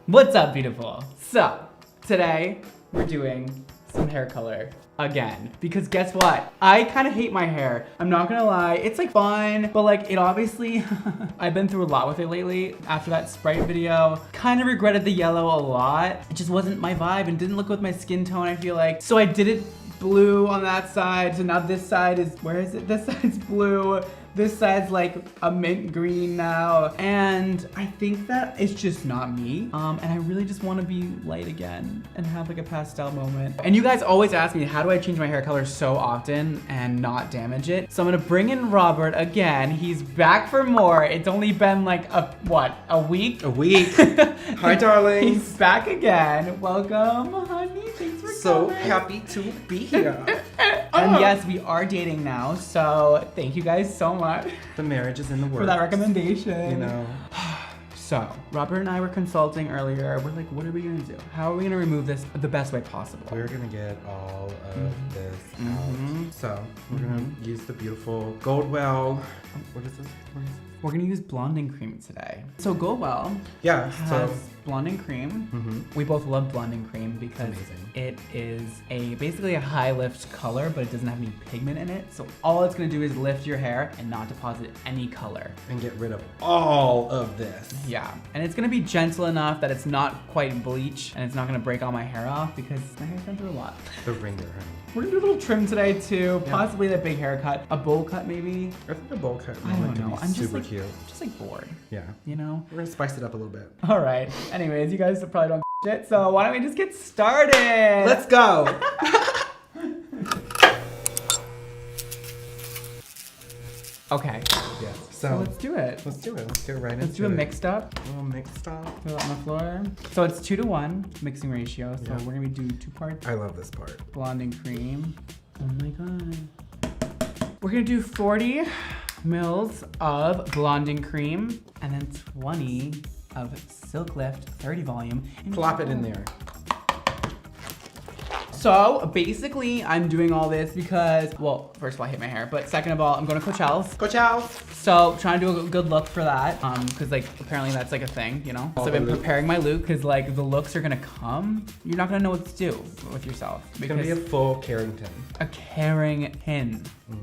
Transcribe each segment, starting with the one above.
What's up, beautiful? So, today we're doing some hair color again, because guess what? I kind of hate my hair. I'm not gonna lie, it's like fun, but like it obviously, I've been through a lot with it lately. After that Sprite video, kind of regretted the yellow a lot. It just wasn't my vibe and didn't look with my skin tone, I feel like. So I did it blue on that side, so now this side is, where is it? This side's blue. This side's like a mint green now. And I think that it's just not me. And I really just want to be light again and have like a pastel moment. And you guys always ask me, how do I change my hair color so often and not damage it? So I'm gonna bring in Robert again. He's back for more. It's only been like a week? A week. Hi, darlings. He's back again. Welcome, honey. Thanks for So coming. happy to be here. And yes, we are dating now, so thank you guys so much The marriage is in the works. for that recommendation. You know. So, Robert and I were consulting earlier. We're like, what are we gonna do? How are we gonna remove this the best way possible? We're gonna get all of this out. So we're gonna use the beautiful Goldwell. What is this? We're gonna use blonding cream today. So Goldwell Yeah. has So. blonding cream. We both love blonding cream because Amazing. it is basically a high lift color, but it doesn't have any pigment in it. So all it's gonna do is lift your hair and not deposit any color. And get rid of all of this. Yeah, and it's gonna be gentle enough that it's not quite bleach and it's not gonna break all my hair off because my hair's been through a lot. The ringer, honey. We're gonna do a little trim today too, Yeah. possibly that big haircut, a bowl cut maybe. I think the bowl cut I don't would know, be I'm just super like, cute. just like bored, Yeah. you know? We're gonna spice it up a little bit. All right, anyways, you guys probably don't shit, so why don't we just get started? Let's go. Okay, Yes. so So let's do it. let's do it. Let's get right into it. Let's do a mixed up. A little mixed up. Throw it on the floor. So it's 2-to-1 mixing ratio, so Yeah. we're gonna do 2 parts. I love this part. Blonding cream. Oh my god. We're gonna do 40 mils of blonding cream and then 20 of Silk Lift 30 volume. And Plop it in there. So basically, I'm doing all this because, well, first of all, I hate my hair, but second of all, I'm going to Coachella's. Go chow. So trying to do a good look for that, because like apparently that's like a thing, you know. So I've been preparing my look because like the looks are gonna come. You're not gonna know what to do with yourself. It's gonna be a full Carrington. a caring pin. Oh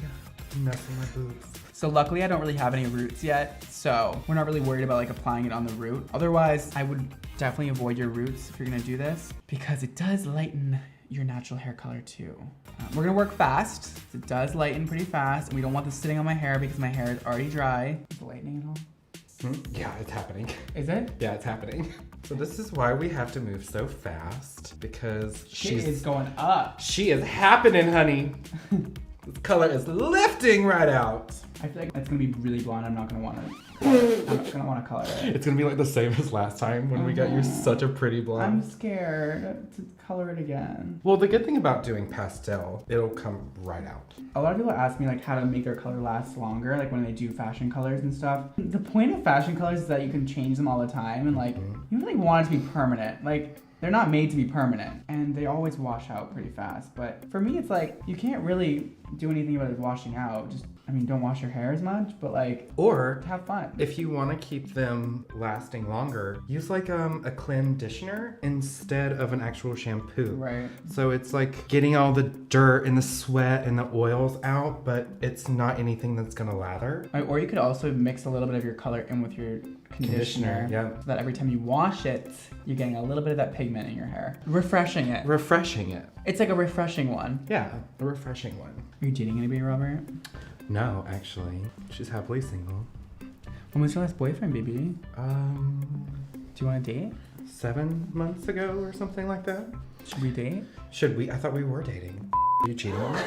yeah, I'm messing my boobs. So luckily I don't really have any roots yet, so we're not really worried about like applying it on the root. Otherwise, I would definitely avoid your roots if you're gonna do this because it does lighten your natural hair color too. We're gonna work fast. It does lighten pretty fast, and we don't want this sitting on my hair because my hair is already dry. Is the lightning at all? Yeah, it's happening. Is it? Yeah, it's happening. So this is why we have to move so fast because She is going up. she is happening, honey. This color is lifting right out. I feel like it's gonna be really blonde. I'm not gonna want to color it. It's gonna be like the same as last time when we got you such a pretty blonde. I'm scared to color it again. Well, the good thing about doing pastel, it'll come right out. A lot of people ask me like how to make their color last longer, like when they do fashion colors and stuff. The point of fashion colors is that you can change them all the time, and like you really want it to be permanent. Like they're not made to be permanent, and they always wash out pretty fast. But for me, it's like you can't really do anything about it washing out. Just, I mean, don't wash your hair as much, but like, Or have fun. if you want to keep them lasting longer, use like a conditioner instead of an actual shampoo. Right. So it's like getting all the dirt and the sweat and the oils out, but it's not anything that's gonna lather. Or you could also mix a little bit of your color in with your conditioner. Yeah. So that every time you wash it, you're getting a little bit of that pigment in your hair. Refreshing it. Refreshing it. It's like a refreshing one. Yeah, a refreshing one. Are you dating anybody, Robert? No, actually, she's happily single. When was your last boyfriend, baby? Do you want to date? 7 months ago or something like that. Should we date? Should we? I thought we were dating. Are you cheating on me?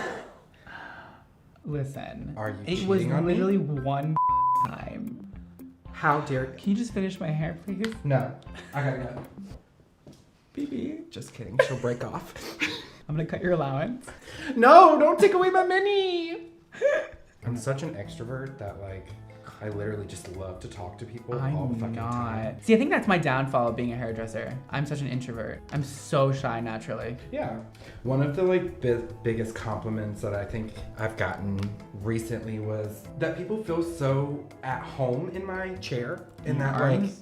Listen. Are you It was cheating on me? literally one time. How dare? Can you just finish my hair, please? No, I gotta go. Baby. Just kidding. She'll break off. I'm gonna cut your allowance. No, don't take away my mini. I'm such an extrovert that like I literally just love to talk to people all the fucking time. See, I think that's my downfall of being a hairdresser. I'm such an introvert. I'm so shy naturally. Yeah. One of the like biggest compliments that I think I've gotten recently was that people feel so at home in my chair and that like Arms?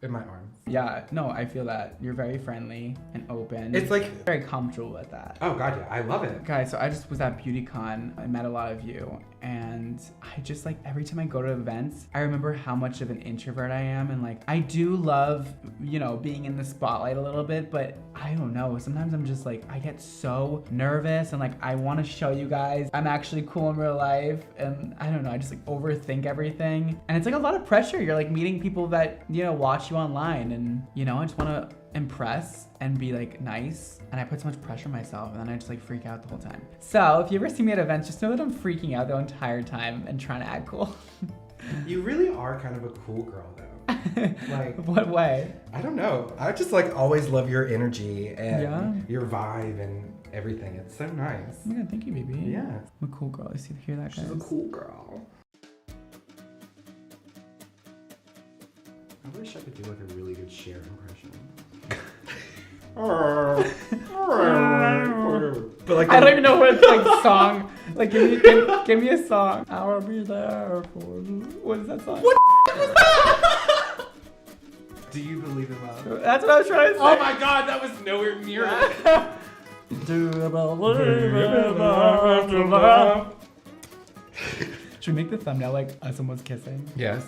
in my arms. Yeah, no, I feel that. You're very friendly and open. It's like very comfortable with that. Oh god, yeah, I love it. Guys, so I just was at BeautyCon. I met a lot of you, and I just like every time I go to events, I remember how much of an introvert I am, and like I do love, you know, being in the spotlight a little bit, but I don't know. Sometimes I'm just like I get so nervous, and like I want to show you guys I'm actually cool in real life, and I don't know. I just like overthink everything, and it's like a lot of pressure. You're like meeting people that, you know, watch you online, and you know, I just want to impress and be like nice, and I put so much pressure on myself, and then I just like freak out the whole time. So if you ever see me at events, just know that I'm freaking out the entire time and trying to act cool. You really are kind of a cool girl though. Like, what way? I don't know. I just like always love your energy and Yeah. your vibe and everything. It's so nice. Oh my god, thank you, baby. Yeah. I'm a cool girl. You see, hear that, guys? She's a cool girl. I wish I could do like a really good Cher impression. But like I don't even know what like song. Like give me a song. I will be there for you. What is that song? What was that? Do you believe in love? That's what I was trying to say. Oh my god, that was nowhere near it. Do you believe in love? Should we make the thumbnail like someone's kissing? Yes.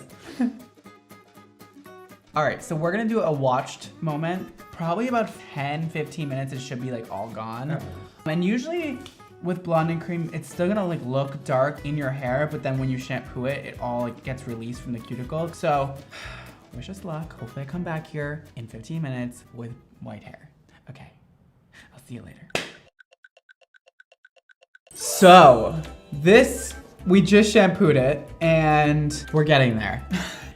All right, so we're gonna do a watched moment. Probably about 10-15 minutes, it should be like all gone. And usually with blonde and cream, it's still gonna like look dark in your hair, but then when you shampoo it, it all like gets released from the cuticle. So wish us luck. Hopefully I come back here in 15 minutes with white hair. Okay, I'll see you later. So this, we just shampooed it and we're getting there.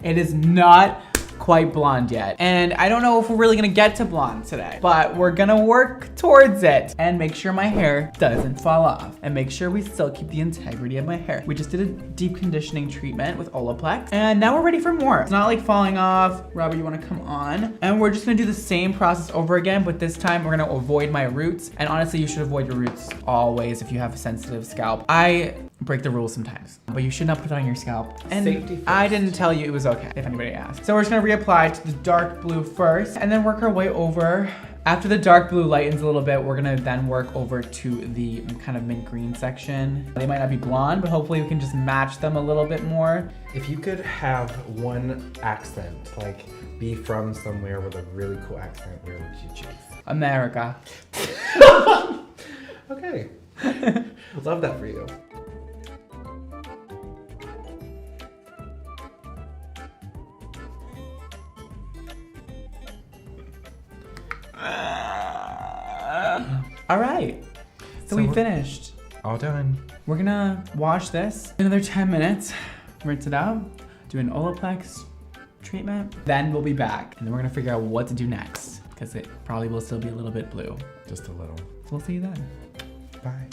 It is not quite blonde yet. And I don't know if we're really gonna get to blonde today, but we're gonna work towards it and make sure my hair doesn't fall off and make sure we still keep the integrity of my hair. We just did a deep conditioning treatment with Olaplex and now we're ready for more. It's not like falling off. Robert, you wanna come on? And we're just gonna do the same process over again, but this time we're gonna avoid my roots. And honestly, you should avoid your roots always if you have a sensitive scalp. I break the rules sometimes, but you should not put it on your scalp. And safety first. I didn't tell you it was okay, if anybody asked. So we're just gonna reapply to the dark blue first and then work our way over. After the dark blue lightens a little bit, we're gonna then work over to the kind of mint green section. They might not be blonde, but hopefully we can just match them a little bit more. If you could have one accent, like be from somewhere with a really cool accent, where would you choose? America. Okay. Love that for you. All right, so we finished. All done. We're gonna wash this another 10 minutes, rinse it out, do an Olaplex treatment. Then we'll be back and then we're gonna figure out what to do next because it probably will still be a little bit blue. Just a little. So we'll see you then. Bye.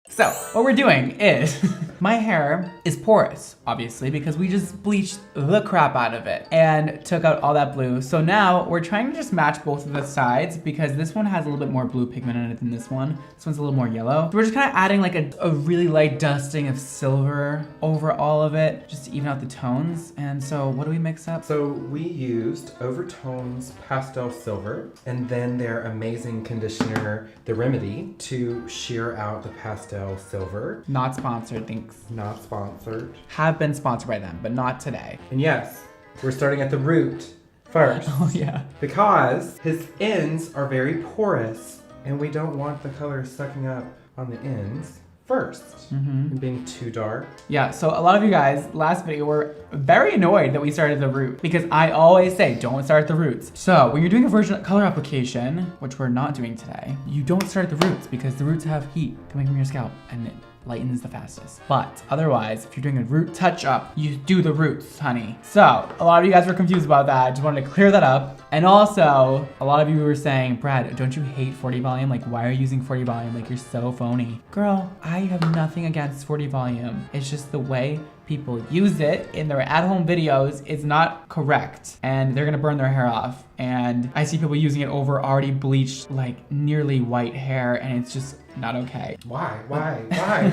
So what we're doing is, my hair is porous, obviously, because we just bleached the crap out of it and took out all that blue. So now we're trying to just match both of the sides because this one has a little bit more blue pigment in it than this one. This one's a little more yellow. So we're just kind of adding like a really light dusting of silver over all of it, just to even out the tones. And so what do we mix up? So we used Overtones Pastel Silver and then their amazing conditioner, The Remedy, to sheer out the pastel silver. Not sponsored, thanks. Not sponsored. Have been sponsored by them, but not today. And yes, we're starting at the root first. Oh yeah. Because his ends are very porous and we don't want the color sucking up on the ends first and being too dark. Yeah, so a lot of you guys, last video, were very annoyed that we started at the root because I always say, don't start at the roots. So when you're doing a version color application, which we're not doing today, you don't start at the roots because the roots have heat coming from your scalp and it lightens the fastest. But otherwise, if you're doing a root touch up, you do the roots, honey. So a lot of you guys were confused about that. I just wanted to clear that up. And also, a lot of you were saying, Brad, don't you hate 40 volume? Like, why are you using 40 volume? Like, you're so phony. Girl, I have nothing against 40 volume. It's just the way people use it in their at-home videos is not correct, and they're gonna burn their hair off. And I see people using it over already bleached, like nearly white hair, and it's just not okay. Why?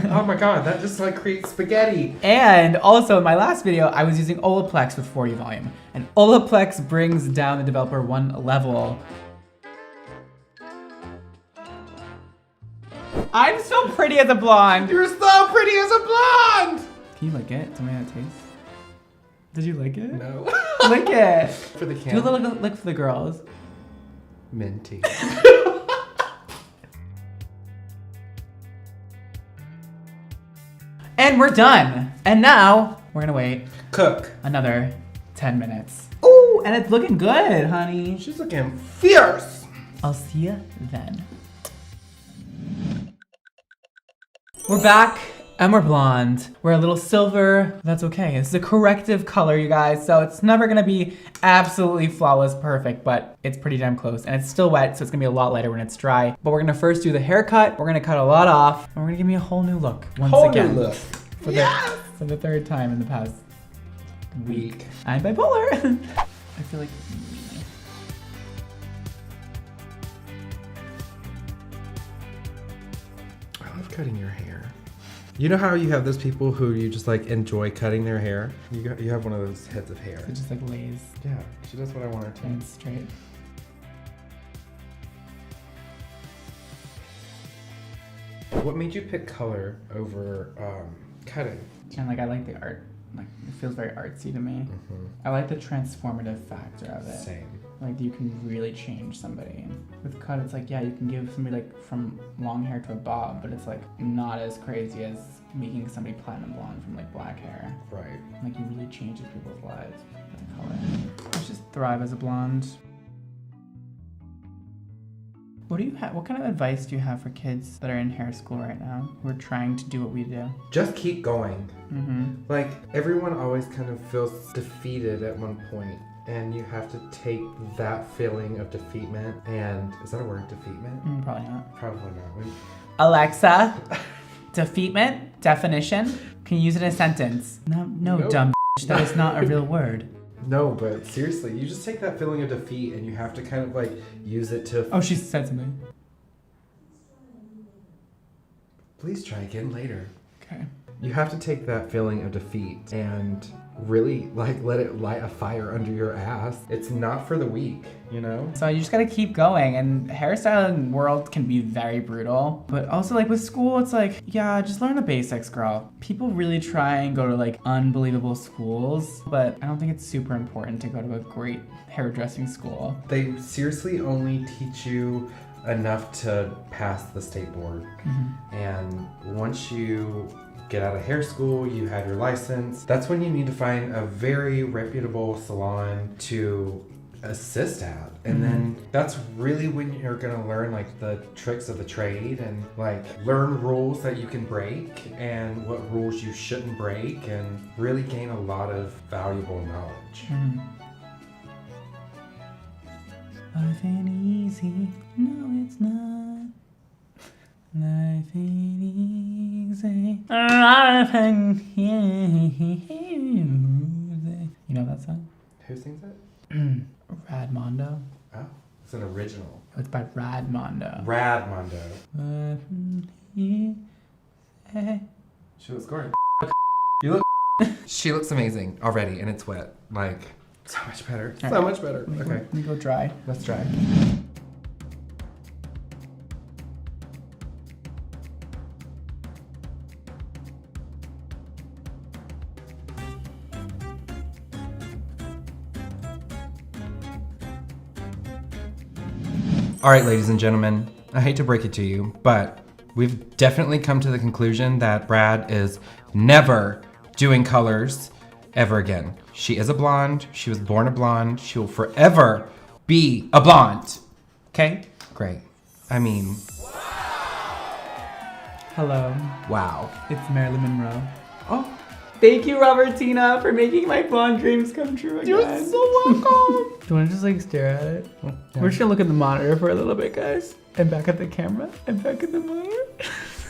Oh my god, that just like creates spaghetti. And also in my last video, I was using Olaplex with 40 volume, and Olaplex brings down the developer one level. I'm so pretty as a blonde. You're so pretty as a blonde. Can you lick it? Tell me how it tastes. Did you lick it? No. Lick it. For the Do a camera. little lick for the girls. Minty. And we're done. And now we're gonna wait Cook. another 10 minutes. Ooh, and it's looking good, honey. She's looking fierce. I'll see you then. We're back and we're blonde. We're a little silver. That's okay. It's a corrective color, you guys. So it's never gonna be absolutely flawless perfect, but it's pretty damn close. And it's still wet, so it's gonna be a lot lighter when it's dry. But we're gonna first do the haircut. We're gonna cut a lot off, and we're gonna give me a whole new look once again. New look. For the third time in the past Week. I'm bipolar. I feel like I love cutting your hair. You know how you have those people who you just like enjoy cutting their hair? You have one of those heads of hair. it just like lays Yeah, she does what I want her to. and straight. What made you pick color over cutting? And like I like the art. Like it feels very artsy to me. I like the transformative factor of it. Same. Like you can really change somebody. With cut, it's like, yeah, you can give somebody like from long hair to a bob, but it's like not as crazy as making somebody platinum blonde from like black hair. Right. Like you really changes people's lives with the color. Let's just thrive as a blonde. What do you have? What kind of advice do you have for kids that are in hair school right now who are trying to do what we do? Just keep going. Mm-hmm. Like, everyone always kind of feels defeated at one point, and you have to take that feeling of defeatment and, is that a word, defeatment? Probably not. Probably not. Alexa, defeatment, definition. Can you use it in a sentence? No, Nope. dumb bitch. That is not a real word. No, but seriously, you just take that feeling of defeat and you have to kind of like use it to... Oh, she said something. Please try again later. Okay. You have to take that feeling of defeat and really like let it light a fire under your ass. It's not for the weak, you know? So you just gotta keep going, and hairstyling world can be very brutal. But also like with school, it's like, yeah, just learn the basics, girl. People really try and go to like unbelievable schools, but I don't think it's super important to go to a great hairdressing school. They seriously only teach you enough to pass the state board. And once you get out of hair school, you have your license, that's when you need to find a very reputable salon to assist at. And then that's really when you're gonna learn like the tricks of the trade and like learn rules that you can break and what rules you shouldn't break and really gain a lot of valuable knowledge. Life ain't easy, no it's not. Life ain't easy. Life ain't easy. You know that song? Who sings it? Radmondo. Oh, it's an original. It's by Radmondo. Radmondo. Life ain't easy. She looks great. You look. She looks amazing already, and it's wet. Like, so much better. All So right. much better. Okay, Let me go dry. let's try. All right, ladies and gentlemen, I hate to break it to you, but we've definitely come to the conclusion that Brad is never doing colors ever again. She is a blonde. She was born a blonde. She will forever be a blonde. Okay? Great. I mean, Hello, wow. it's Marilyn Monroe. Oh, thank you, Robertina, for making my blonde dreams come true again. You're so welcome. Do you want to just like stare at it? We're just gonna look at the monitor for a little bit, guys. And back at the camera, and back at the monitor.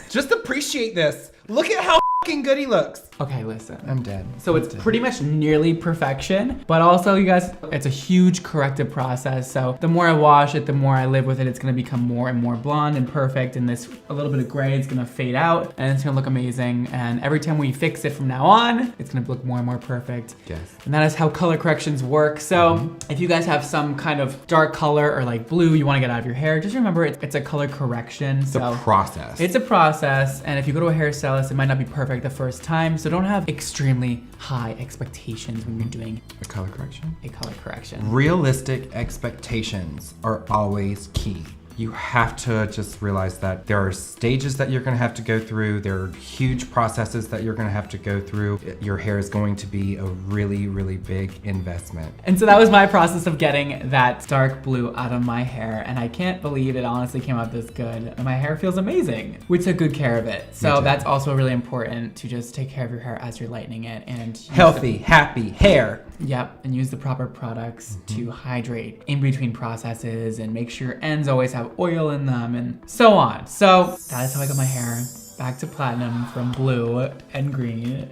Just appreciate this. Look at how fucking good he looks. Okay, listen. I'm dead. So it's pretty much nearly perfection, but also you guys, it's a huge corrective process. So the more I wash it, the more I live with it, it's gonna become more and more blonde and perfect. And this, a little bit of gray is gonna fade out and it's gonna look amazing. And every time we fix it from now on, it's gonna look more and more perfect. Yes. And that is how color corrections work. So if you guys have some kind of dark color or like blue you wanna get out of your hair, just remember it's a color correction. It's a process. It's a process. And if you go to a hairstylist, it might not be perfect the first time. So don't have extremely high expectations when you're doing a color correction. a color correction. Realistic expectations are always key. You have to just realize that there are stages that you're gonna have to go through. There are huge processes that you're gonna have to go through. Your hair is going to be a really, really big investment. And so that was my process of getting that dark blue out of my hair. And I can't believe it honestly came out this good. And my hair feels amazing. We took good care of it. So that's also really important to just take care of your hair as you're lightening it and Healthy, happy hair. Yep, and use the proper products to hydrate in between processes and make sure your ends always have oil in them and so on. So that is how I got my hair back to platinum from blue and green.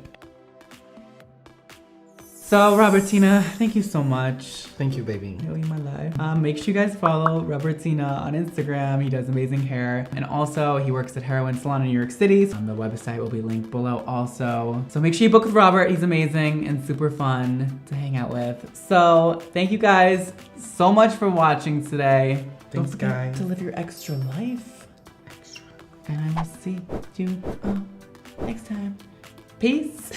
So Robertina, thank you so much. Thank you, baby. Really my life. Make sure you guys follow Robertina on Instagram. He does amazing hair. And also he works at Heroin Salon in New York City. The website will be linked below also. So make sure you book with Robert. He's amazing and super fun to hang out with. So thank you guys so much for watching today. Thanks, Don't forget guys. to live your extra life. And I will see you next time. Peace.